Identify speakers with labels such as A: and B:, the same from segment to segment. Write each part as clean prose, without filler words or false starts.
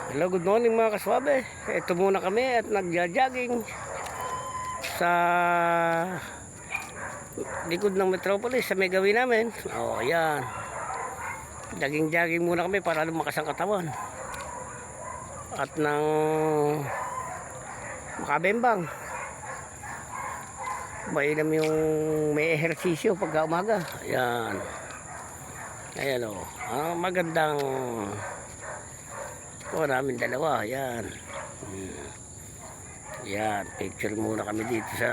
A: Hello, good morning mga kaswabe. Ito muna kami at nagja-jogging sa likod ng Metropolis sa may gawin namin. Oh, ayan. Jogging muna kami para lumakas ang katawan. At nang makabembang. Mainam yung may ehersisyo pagka umaga. Ayan. Ayan o. Magandang namin dalawa. Ayan. Ayan. Picture muna kami dito sa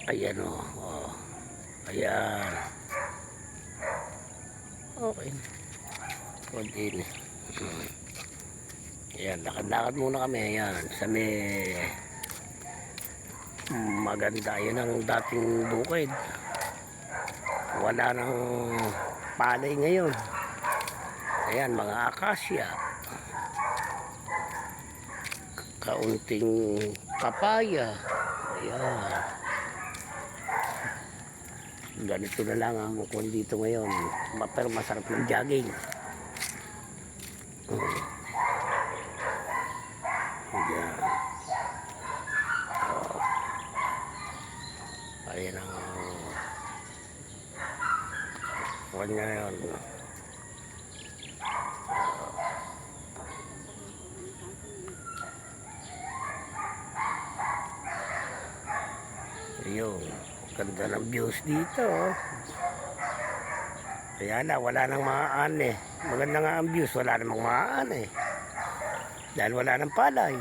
A: ayan o. Oh. Ayan. Okay. Konti. Ayan. Lakad-lakad muna kami. Ayan. Sa may maganda. Ayan ang dating bukid. Wala nang palay ngayon. Ayan, mga akasya. Kaunting kapaya. Ayan. Ganito na lang ang kung dito ngayon. Pero masarap ng jogging. Ayan. Ayan ang kanya yun. Ayun, ganda ng views dito. Kaya na, wala nang maaan eh. Maganda nga ang views, wala namang maaan eh. Dahil wala nang palay.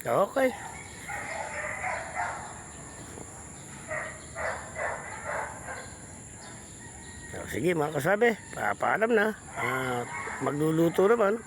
A: Okay. Sige mga kasabi, paalam na. Magluluto naman.